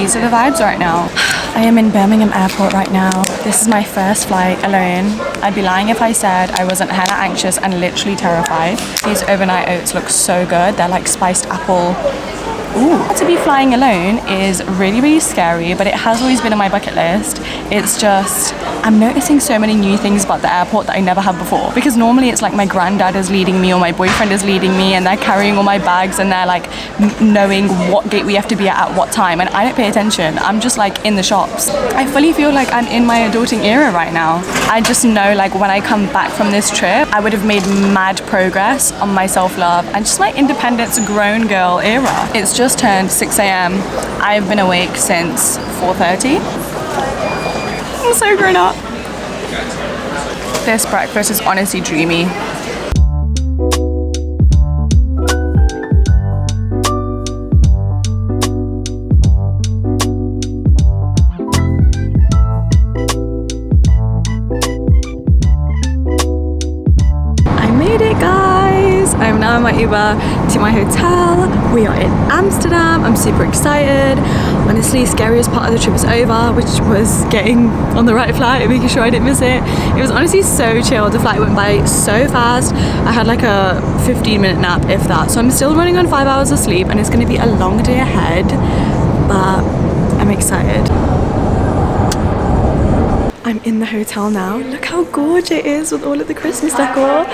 these are the vibes right now. I am in Birmingham airport right now. This is my first flight alone. I'd be lying if I said I wasn't hella anxious and literally terrified. These overnight oats look so good. They're like spiced apple. Ooh. To be flying alone is really, really scary, but it has always been on my bucket list. It's just, I'm noticing so many new things about the airport that I never have before. Because normally it's like my granddad is leading me or my boyfriend is leading me and they're carrying all my bags and they're like knowing what gate we have to be at what time, and I don't pay attention. I'm just like in the shops. I fully feel like I'm in my adulting era right now. I just know like when I come back from this trip, I would have made mad progress on my self-love and just my independence grown girl era. It's just turned 6 a.m. I've been awake since 4:30. I'm so grown up. This breakfast is honestly dreamy. I'm now in my Uber to my hotel. We are in Amsterdam. I'm super excited. Honestly, scariest part of the trip is over, which was getting on the right flight, making sure I didn't miss it. It was honestly so chill. The flight went by so fast. I had like a 15-minute nap, if that. So I'm still running on 5 hours of sleep and it's going to be a long day ahead, but I'm excited. I'm in the hotel now. Look how gorgeous it is with all of the Christmas decor.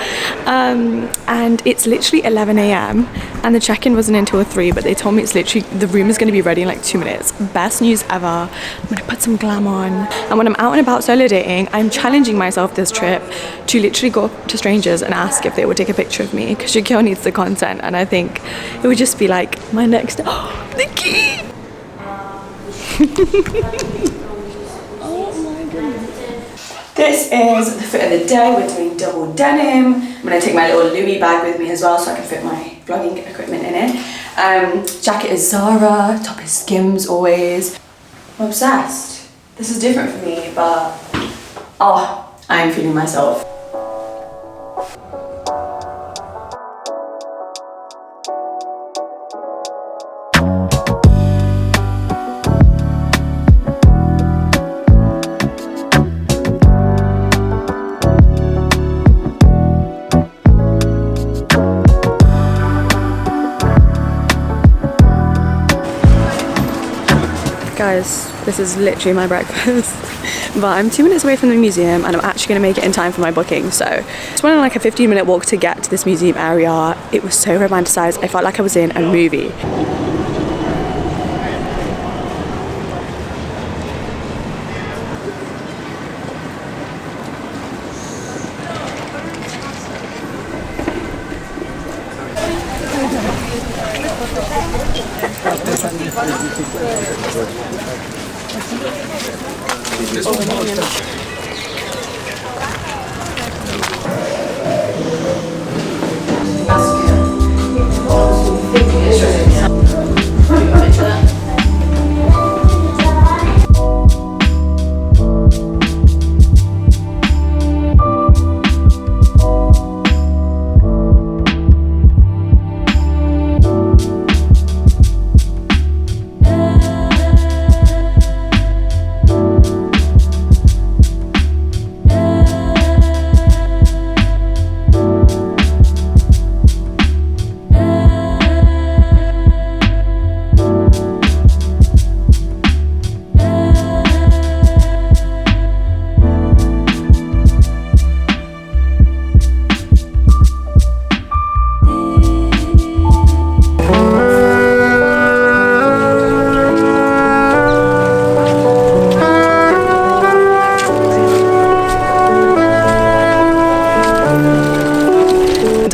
And it's literally 11 a.m. and the check-in wasn't until 3, but they told me it's literally, the room is gonna be ready in like 2 minutes. Best news ever. I'm gonna put some glam on. And when I'm out and about solo dating, I'm challenging myself this trip to literally go up to strangers and ask if they would take a picture of me, because your girl needs the content, and I think it would just be like my next, oh, the key! This is the fit of the day. We're doing double denim. I'm going to take my little Louis bag with me as well so I can fit my vlogging equipment in it. Jacket is Zara, top is Skims always. I'm obsessed. This is different for me, but oh, I'm feeling myself. Guys, this is literally my breakfast, but I'm 2 minutes away from the museum and I'm actually going to make it in time for my booking. So just went on like a 15-minute walk to get to this museum area. It was so romanticized. I felt like I was in a movie.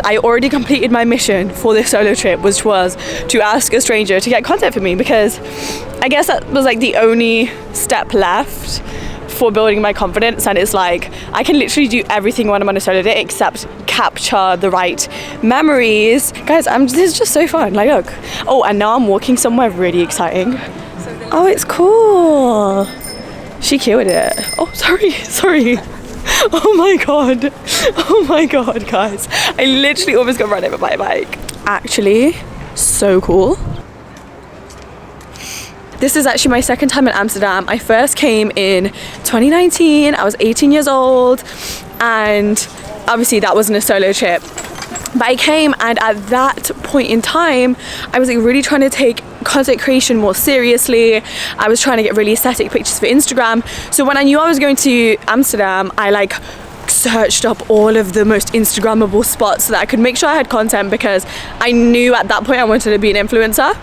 I already completed my mission for this solo trip, which was to ask a stranger to get content for me, because I guess that was like the only step left for building my confidence. And it's like I can literally do everything when I'm on a solo date except capture the right memories. Guys, this is just so fun. Like, look. Oh, and now I'm walking somewhere really exciting. Oh, it's cool. She killed it. Oh, sorry. Oh my god, guys. I literally almost got run over by a bike. Actually, so cool. This is actually my second time in Amsterdam. I first came in 2019. I was 18 years old, and obviously that wasn't a solo trip. But I came, and at that point in time, I was like really trying to take content creation more seriously. I was trying to get really aesthetic pictures for Instagram. So when I knew I was going to Amsterdam, I like searched up all of the most Instagrammable spots so that I could make sure I had content, because I knew at that point I wanted to be an influencer.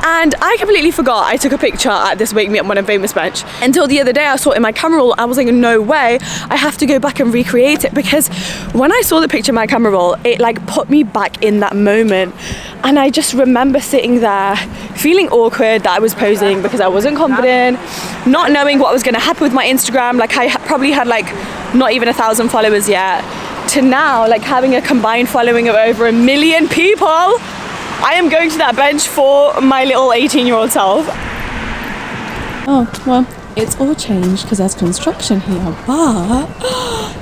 And I completely forgot I took a picture at this Wake Me Up When I'm Famous bench until the other day. I saw it in my camera roll. I was like, no way, I have to go back and recreate it, because when I saw the picture in my camera roll, it like put me back in that moment. And I just remember sitting there feeling awkward that I was posing because I wasn't confident, not knowing what was going to happen with my Instagram. Like I probably had like not even 1,000 followers yet, to now like having a combined following of over 1 million people. I am going to that bench for my little 18-year-old self. Oh, well, it's all changed because there's construction here, but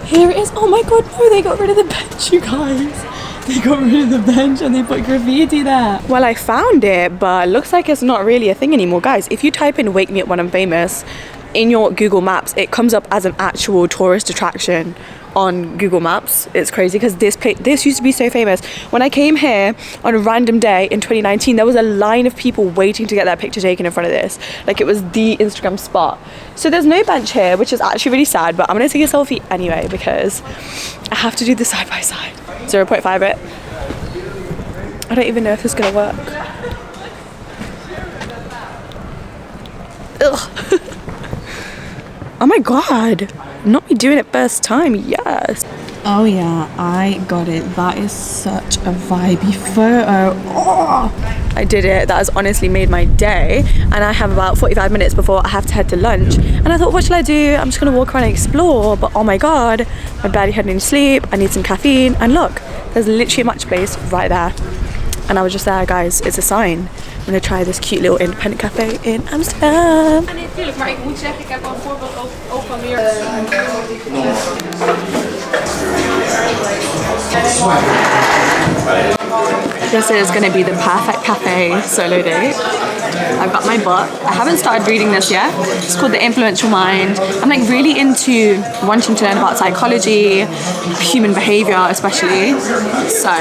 here it is. Oh my god, no, they got rid of the bench, you guys. They got rid of the bench and they put graffiti there. Well, I found it, but looks like it's not really a thing anymore. Guys, if you type in Wake Me Up When I'm Famous in your Google Maps, it comes up as an actual tourist attraction on Google Maps. It's crazy because this used to be so famous. When I came here on a random day in 2019, there was a line of people waiting to get their picture taken in front of this. Like it was the Instagram spot. So there's no bench here, which is actually really sad, but I'm gonna take a selfie anyway because I have to do the side by side. 0.5 it. I don't even know if this is gonna work. Ugh. Oh my god, not me doing it first time, yes. Oh yeah, I got it. That is such a vibey photo. Oh, I did it. That has honestly made my day. And I have about 45 minutes before I have to head to lunch. And I thought, what shall I do? I'm just gonna walk around and explore. But oh my god, my barely had any sleep. I need some caffeine. And look, there's literally a match place right there. And I was just there, guys. It's a sign. I'm gonna try this cute little independent cafe in Amsterdam. Ja, nee, tuurlijk, maar ik moet zeggen, ik heb wel een voorbeeld ook van meer. This is gonna be the perfect cafe solo date. I've got my book. I haven't started reading this yet. It's called The Influential Mind. I'm like really into wanting to learn about psychology, human behavior especially. So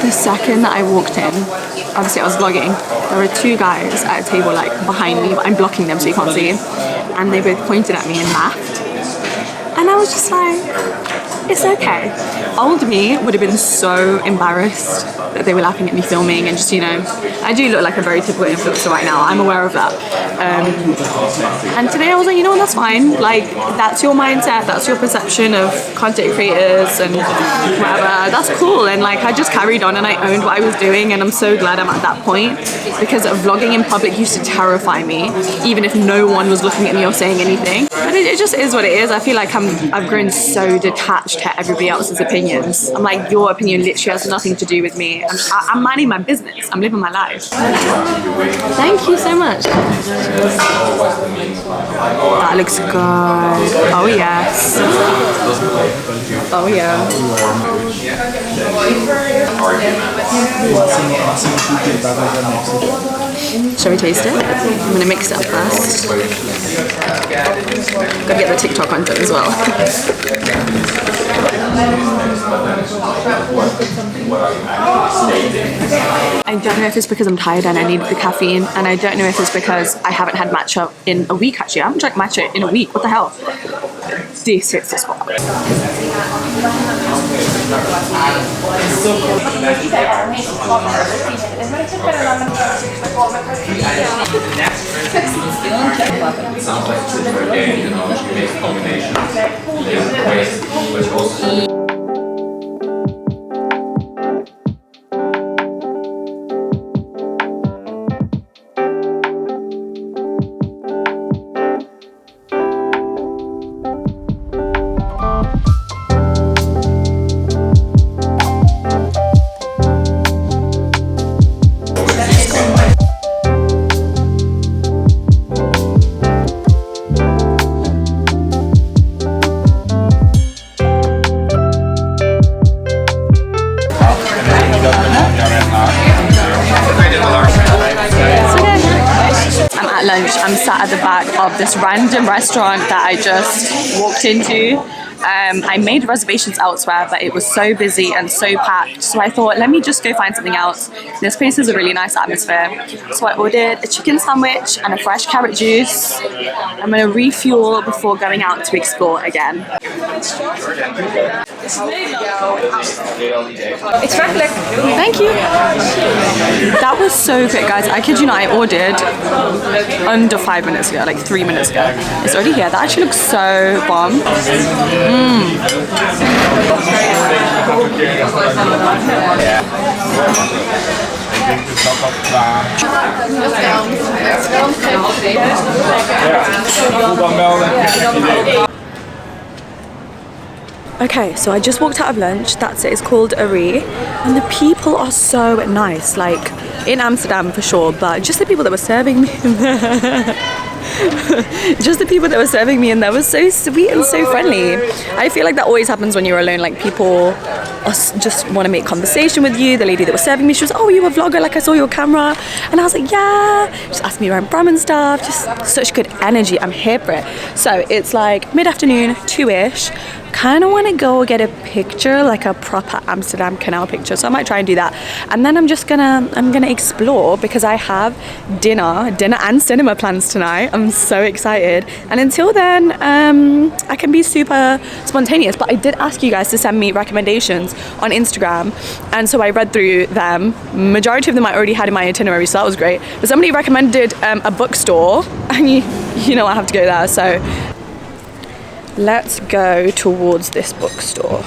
the second that I walked in, obviously I was vlogging, there were two guys at a table like behind me, but I'm blocking them so you can't see, and they both pointed at me and laughed. And I was just like, it's okay. Old me would have been so embarrassed that they were laughing at me filming, and just, you know, I do look like a very typical influencer right now, I'm aware of that. And today I was like, you know what, that's fine. Like, that's your mindset, that's your perception of content creators and whatever, that's cool. And like, I just carried on and I owned what I was doing, and I'm so glad I'm at that point, because vlogging in public used to terrify me, even if no one was looking at me or saying anything. But it just is what it is. I feel like I've grown so detached to everybody else's opinions. I'm like, your opinion literally has nothing to do with me. I'm minding my business. I'm living my life. Thank you so much. That looks good. Oh yes. Oh yeah. Shall we taste it? I'm gonna mix it up first. Gotta get the TikTok content as well. I don't know if it's because I'm tired and I need the caffeine, and I don't know if it's because I haven't had matcha in a week actually. I haven't drank matcha in a week, what the hell? This hits the spot. Sounds like it's a good game, you know, she makes a combination. lunch. I'm sat at the back of this random restaurant that I just walked into. I made reservations elsewhere, but it was so busy and so packed, so I thought, let me just go find something else. This place has a really nice atmosphere, so I ordered a chicken sandwich and a fresh carrot juice. I'm gonna refuel before going out to explore again. It's werkelijk. Thank you. That was so quick, guys. I kid you not, I ordered under 5 minutes ago, like 3 minutes ago. It's already here. That actually looks so bomb. Okay, so I just walked out of lunch. That's it. It's called Ari, and the people are so nice. Like in Amsterdam for sure, but just the people that were serving me in there. Just the people that were serving me in there were so sweet and so friendly. I feel like that always happens when you're alone. Like people just want to make conversation with you. The lady that was serving me, she was, oh, are you a vlogger? Like I saw your camera. And I was like, yeah. Just asked me where I'm from and stuff. Just such good energy. I'm here for it. So it's like mid-afternoon, 2-ish. Kind of want to go get a picture, like a proper Amsterdam canal picture, so I might try and do that. And then I'm gonna explore, because I have dinner and cinema plans tonight. I'm so excited, and until then I can be super spontaneous. But I did ask you guys to send me recommendations on Instagram, and so I read through them. Majority of them I already had in my itinerary, so that was great. But somebody recommended a bookstore, and you know I have to go there, so let's go towards this bookstore.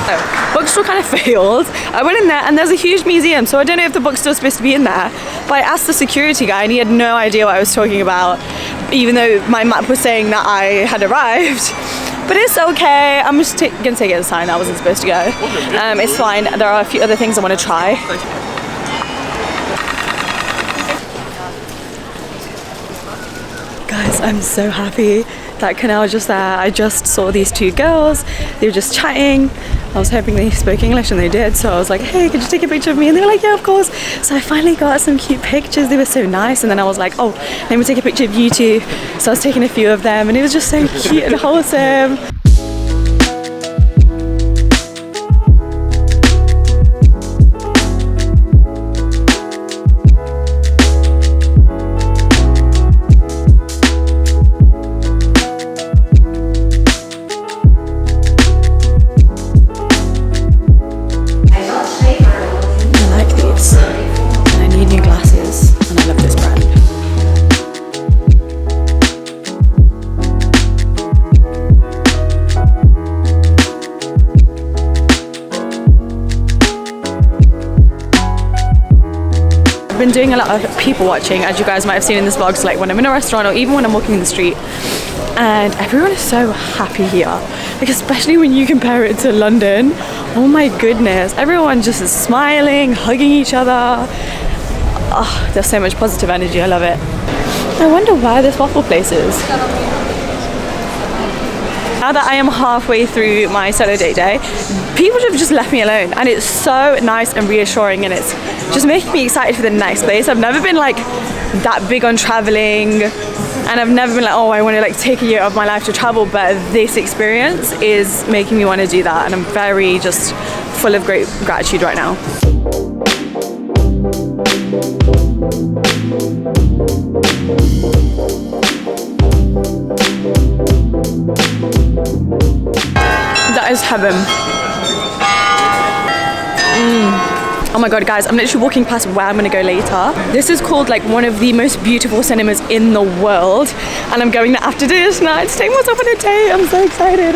Oh, bookstore kind of failed. I went in there and there's a huge museum, so I don't know if the bookstore's supposed to be in there. But I asked the security guy and he had no idea what I was talking about, even though my map was saying that I had arrived. But it's okay. I'm just gonna take it as a sign that I wasn't supposed to go. It's fine. There are a few other things I want to try. Guys, I'm so happy. That canal just there. I just saw these two girls. They were just chatting. I was hoping they spoke English and they did. So I was like, hey, could you take a picture of me? And they were like, yeah, of course. So I finally got some cute pictures. They were so nice. And then I was like, oh, let me take a picture of you two. So I was taking a few of them and it was just so cute and wholesome. I've been doing a lot of people watching, as you guys might have seen in this vlog, so like when I'm in a restaurant or even when I'm walking in the street, and everyone is so happy here, like especially when you compare it to London. Oh my goodness, everyone just is smiling, hugging each other. Oh, there's so much positive energy. I love it. I wonder where this waffle place is. Now that I am halfway through my solo date day, people have just left me alone, and it's so nice and reassuring, and it's just making me excited for the next place. I've never been like that big on traveling, and I've never been like, oh, I want to like take a year of my life to travel, but this experience is making me want to do that, and I'm very just full of great gratitude right now. That is heaven. Oh my god, guys, I'm literally walking past where I'm gonna go later. This is called like one of the most beautiful cinemas in the world, and I'm going there after dinner tonight to take myself on a date. I'm so excited.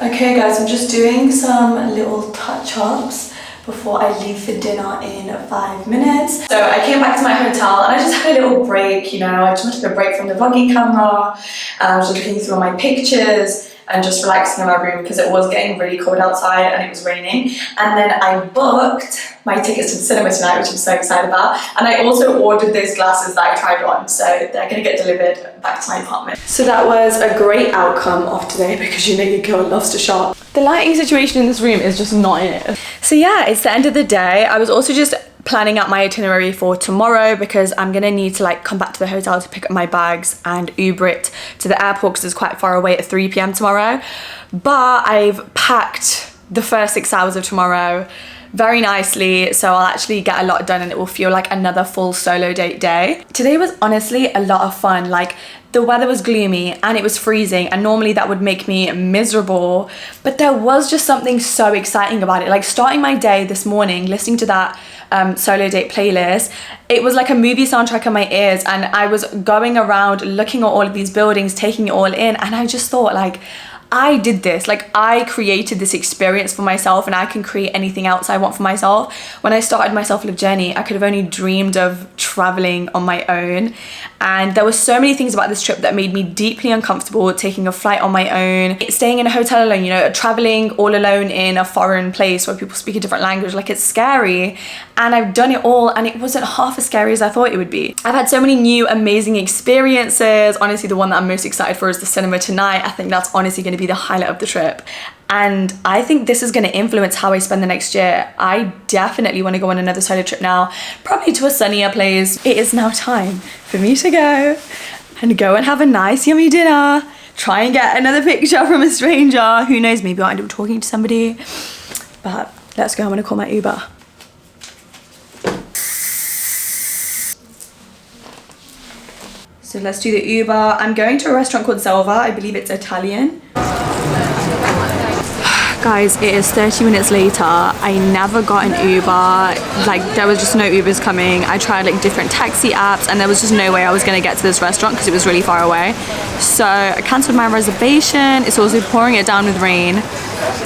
Okay guys, I'm just doing some little touch-ups before I leave for dinner in 5 minutes. So I came back to my hotel and I just had a little break, you know. I just wanted a break from the vlogging camera, and I was just looking through all my pictures, and just relaxing in my room because it was getting really cold outside and it was raining. And then I booked my tickets to the cinema tonight, which I'm so excited about. And I also ordered those glasses that I tried on, so they're gonna get delivered back to my apartment. So that was a great outcome of today because you know your girl loves to shop. The lighting situation in this room is just not it. So yeah, it's the end of the day. I was also just planning out my itinerary for tomorrow because I'm gonna need to like come back to the hotel to pick up my bags and Uber it to the airport because it's quite far away at 3 p.m. tomorrow. But I've packed the first 6 hours of tomorrow very nicely, so I'll actually get a lot done and it will feel like another full solo date day. Today was honestly a lot of fun. Like, the weather was gloomy and it was freezing, and normally that would make me miserable, but there was just something so exciting about it. Like, starting my day this morning listening to that solo date playlist, it was like a movie soundtrack in my ears, and I was going around looking at all of these buildings, taking it all in, and I just thought, like, I did this, like I created this experience for myself, and I can create anything else I want for myself. When I started my self-love journey, I could have only dreamed of traveling on my own, and there were so many things about this trip that made me deeply uncomfortable. Taking a flight on my own, staying in a hotel alone, you know, traveling all alone in a foreign place where people speak a different language, like it's scary. And I've done it all and it wasn't half as scary as I thought it would be. I've had so many new amazing experiences. Honestly, the one that I'm most excited for is the cinema tonight. I think that's honestly going to be the highlight of the trip. And I think this is going to influence how I spend the next year. I definitely want to go on another solo trip now, probably to a sunnier place. It is now time for me to go and have a nice yummy dinner, try and get another picture from a stranger. Who knows, maybe I'll end up talking to somebody. But let's go. I'm going to call my Uber. So let's do the Uber. I'm going to a restaurant called Selva. I believe it's Italian. Guys, it is 30 minutes later. I never got an Uber. Like, there was just no Ubers coming. I tried like different taxi apps and there was just no way I was gonna get to this restaurant because it was really far away. So I cancelled my reservation. It's also pouring it down with rain.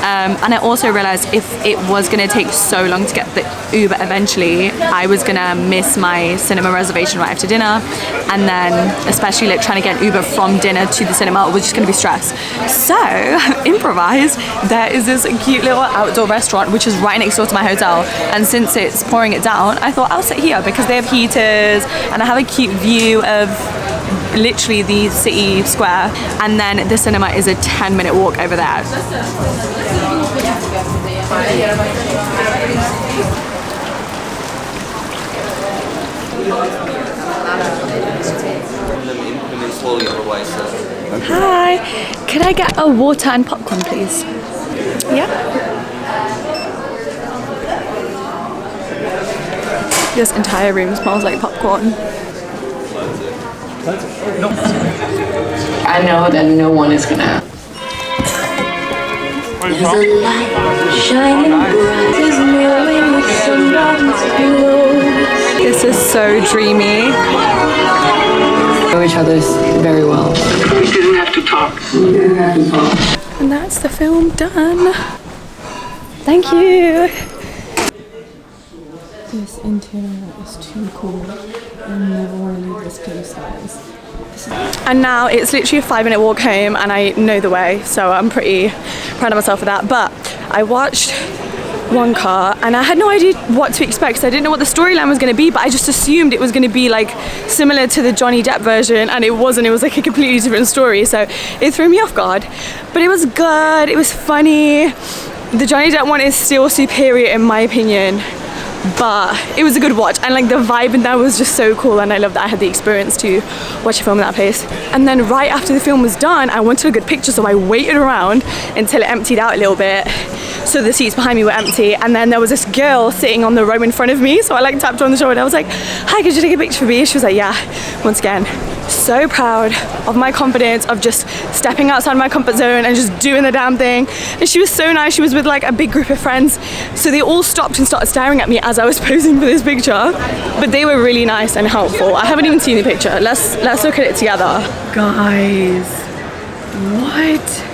And I also realized if it was gonna take so long to get the Uber eventually, I was gonna miss my cinema reservation right after dinner. And then especially like trying to get an Uber from dinner to the cinema was just gonna be stress. So improvised. There is this cute little outdoor restaurant which is right next door to my hotel, and since it's pouring it down, I thought I'll sit here because they have heaters and I have a cute view of literally the city square, and then the cinema is a 10-minute walk over there. Hi, could I get a water and popcorn please? Yeah. This entire room smells like popcorn. I know that no one is gonna. There's a light shining bright, there's mirroring with sunrise below. This is so dreamy. We know each other very well. We didn't have to talk. And that's the film done. Thank you. This interior is too cool. I never want to leave this place, guys. And now it's literally a 5-minute walk home and I know the way, so I'm pretty proud of myself for that. But I watched One Car and I had no idea what to expect because I didn't know what the storyline was going to be, but I just assumed it was going to be like similar to the Johnny Depp version, and it wasn't. It was like a completely different story, so it threw me off guard. But it was good, it was funny. The Johnny Depp one is still superior in my opinion, but it was a good watch, and like the vibe in that was just so cool, and I love that I had the experience to watch a film in that place. And then right after the film was done, I wanted a good picture, so I waited around until it emptied out a little bit, so the seats behind me were empty. And then there was this girl sitting on the row in front of me, so I like tapped her on the shoulder. I was like, hi, could you take a picture for me? She was like, yeah. Once again, so proud of my confidence, of just stepping outside my comfort zone and just doing the damn thing. And she was so nice. She was with like a big group of friends, so they all stopped and started staring at me as I was posing for this picture, but they were really nice and helpful. I haven't even seen the picture. Let's look at it together. Guys, what?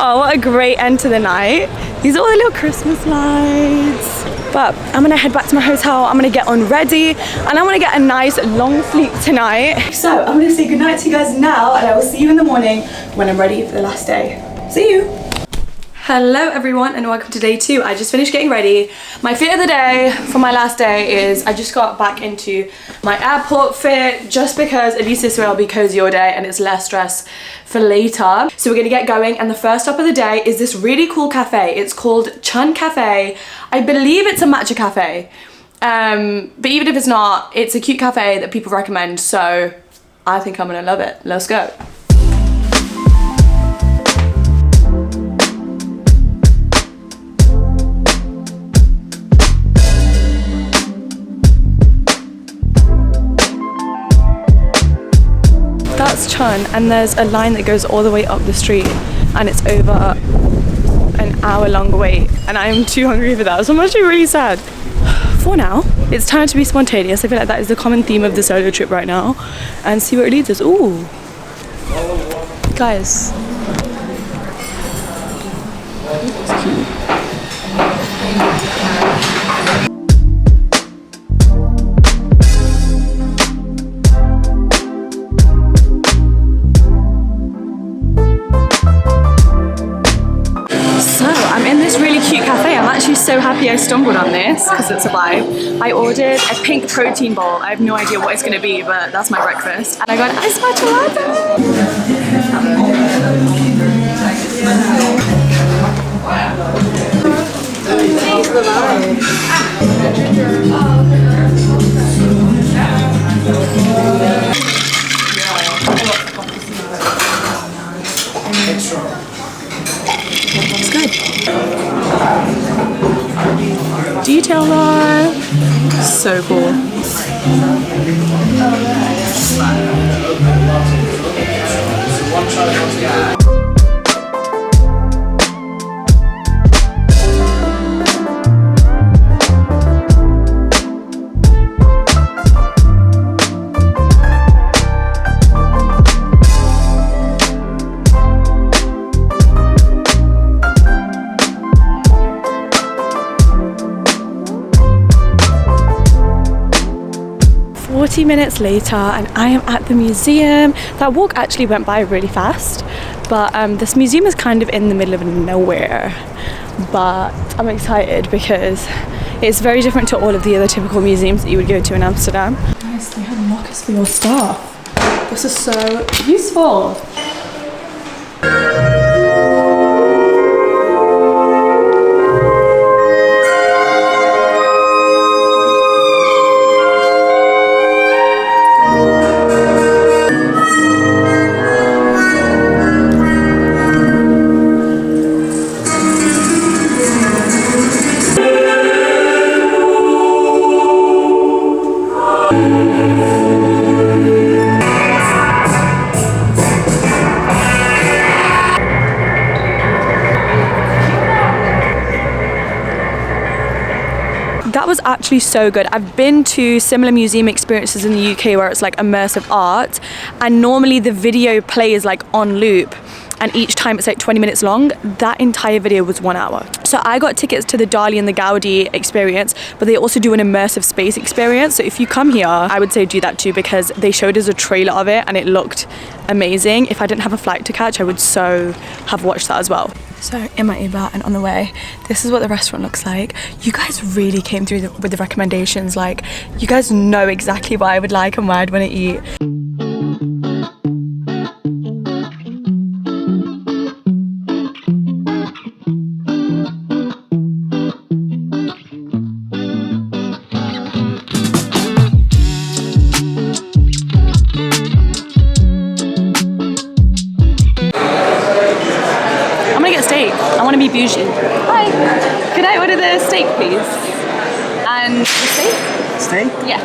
Oh, what a great end to the night. These are all the little Christmas lights. But I'm gonna head back to my hotel. I'm gonna get on ready and I'm gonna get a nice long sleep tonight. So I'm gonna say goodnight to you guys now and I will see you in the morning when I'm ready for the last day. See you. Hello everyone and welcome to day 2. I just finished getting ready. My fit of the day for my last day is I just got back into my airport fit just because at least this way I'll be cozy all day and it's less stress for later. So we're gonna get going and the first stop of the day is this really cool cafe. It's called Chun Cafe. I believe it's a matcha cafe. But even if it's not, it's a cute cafe that people recommend. So I think I'm gonna love it. Let's go. That's Chun and there's a line that goes all the way up the street and it's over an hour-long wait and I'm too hungry for that, so I'm actually really sad. For now, it's time to be spontaneous. I feel like that is the common theme of the solo trip right now and see where it leads us. Ooh, guys. It's cute. So happy I stumbled on this because it's a vibe. I ordered a pink protein bowl. I have no idea what it's going to be, but that's my breakfast. And I got an iced matcha latte. It's good. Detail there. So cool. 40 minutes later and I am at the museum. That walk actually went by really fast, but this museum is kind of in the middle of nowhere, but I'm excited because it's very different to all of the other typical museums that you would go to in Amsterdam. Guys, they have lockers for your stuff. This is so useful. That was actually so good. I've been to similar museum experiences in the UK where it's like immersive art and normally the video plays like on loop and each time it's like 20 minutes long. That entire video was 1 hour. So I got tickets to the Dali and the Gaudi experience, but they also do an immersive space experience. So if you come here, I would say do that too because they showed us a trailer of it and it looked amazing. If I didn't have a flight to catch, I would so have watched that as well. So in my Uber and on the way, this is what the restaurant looks like. You guys really came through with the recommendations. Like, you guys know exactly what I would like and where I'd want to eat. Be bougie. Hi. Could I order the steak, please? And the steak? Steak? Yes.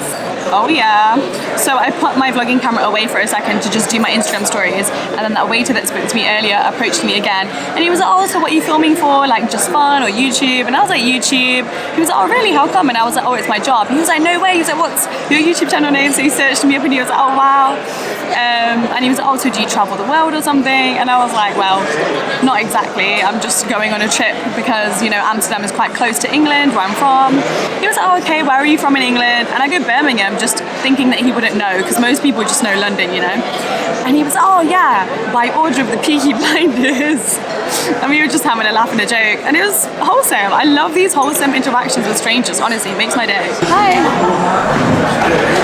Oh yeah. So I put my vlogging camera away for a second to just do my Instagram stories, and then that waiter that spoke to me earlier approached me again, and he was like, "Oh, so what are you filming for? Like just fun or YouTube?" And I was like, "YouTube." He was like, "Oh really? How come?" And I was like, "Oh, it's my job." He was like, "No way." He was like, "What's your YouTube channel name?" So he searched me up and he was like, "Oh wow." And he was like, oh, so do you travel the world or something? And I was like, well, not exactly. I'm just going on a trip because, you know, Amsterdam is quite close to England, where I'm from. He was like, oh, okay, where are you from in England? And I go Birmingham, just thinking that he wouldn't know, because most people just know London, you know. And he was, oh yeah, by order of the Peaky Blinders. And we were just having a laugh and a joke, and it was wholesome. I love these wholesome interactions with strangers, honestly, it makes my day. Hi.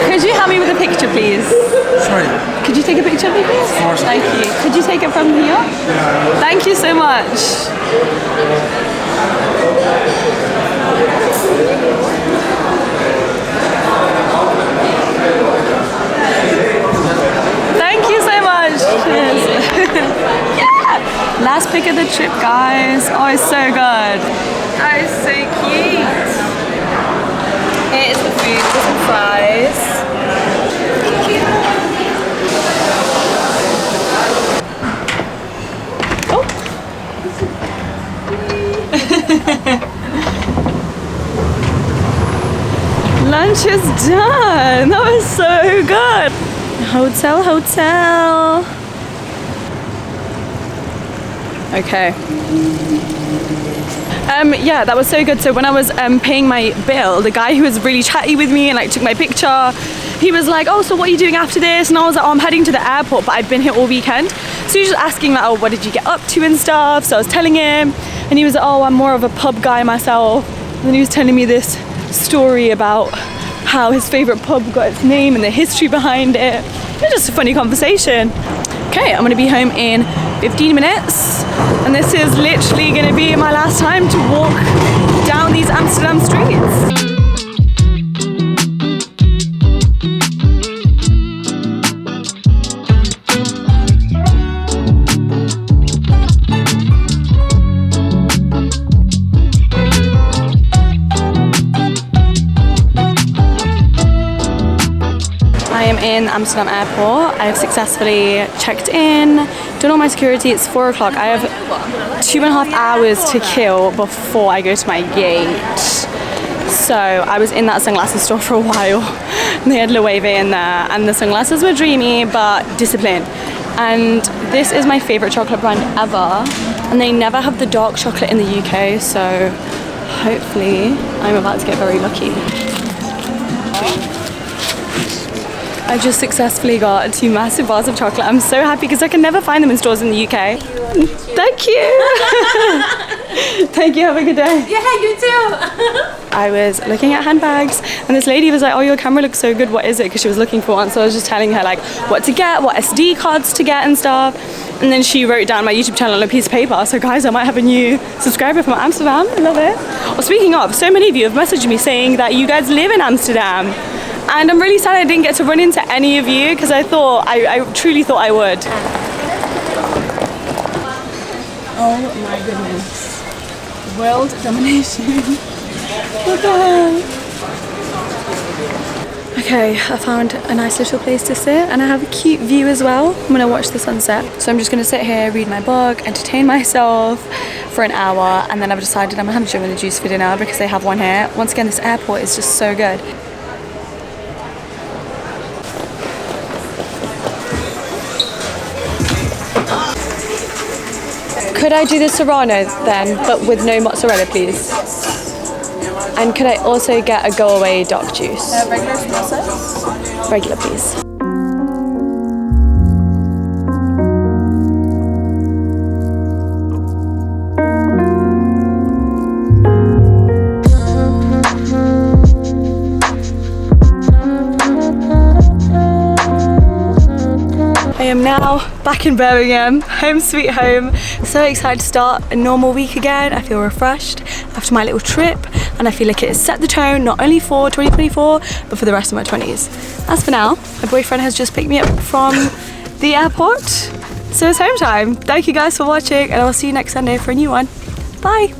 Could you help me with a picture, please? Sorry. Could you take a picture of me, please? Of course. Thank you. Could you take it from here? Thank you so much. Thank you so much. Cheers. Yeah. Last pic of the trip, guys. Oh, it's so good. That is so cute. Here's the food with some fries. Lunch is done. That was so good. Hotel. Okay. Yeah, that was so good. So when I was paying my bill, the guy who was really chatty with me and like took my picture, he was like, oh, so what are you doing after this? And I was like, oh, I'm heading to the airport, but I've been here all weekend. So he was just asking like, oh, what did you get up to and stuff? So I was telling him, and he was like, oh, I'm more of a pub guy myself. And then he was telling me this story about how his favorite pub got its name and the history behind it. It was just a funny conversation. Okay, I'm gonna be home in 15 minutes, and this is literally gonna be my last time to walk down these Amsterdam streets. In Amsterdam airport. I have successfully checked in, done all my security. It's 4 o'clock. I have 2.5 hours to kill before I go to my gate. So I was in that sunglasses store for a while. They had Loewe in there, and the sunglasses were dreamy but disciplined. And this is my favorite chocolate brand ever, and they never have the dark chocolate in the UK, so hopefully I'm about to get very lucky. I just successfully got 2 massive bars of chocolate. I'm so happy because I can never find them in stores in the UK. Thank you. Thank you, have a good day. Yeah, you too. I was looking at handbags, and this lady was like, oh, your camera looks so good, what is it? Because she was looking for one. So I was just telling her like what to get, what SD cards to get and stuff. And then she wrote down my YouTube channel on a piece of paper. So guys, I might have a new subscriber from Amsterdam. I love it. Well, speaking of, so many of you have messaged me saying that you guys live in Amsterdam. And I'm really sad I didn't get to run into any of you, because I truly thought I would. Oh my goodness. World domination. What the hell? Okay, I found a nice little place to sit, and I have a cute view as well. I'm gonna watch the sunset. So I'm just gonna sit here, read my book, entertain myself for an hour, and then I've decided I'm gonna have gin and juice for dinner because they have one here. Once again, this airport is just so good. Could I do the Serrano then, but with no mozzarella, please? And could I also get a go-away dark juice? Regular espresso? Regular, please. I am now back in Birmingham, home sweet home. So excited to start a normal week again. I feel refreshed after my little trip, and I feel like it has set the tone not only for 2024 but for the rest of my 20s. As for now, my boyfriend has just picked me up from the airport, so it's home time. Thank you guys for watching, and I'll see you next Sunday for a new one. Bye.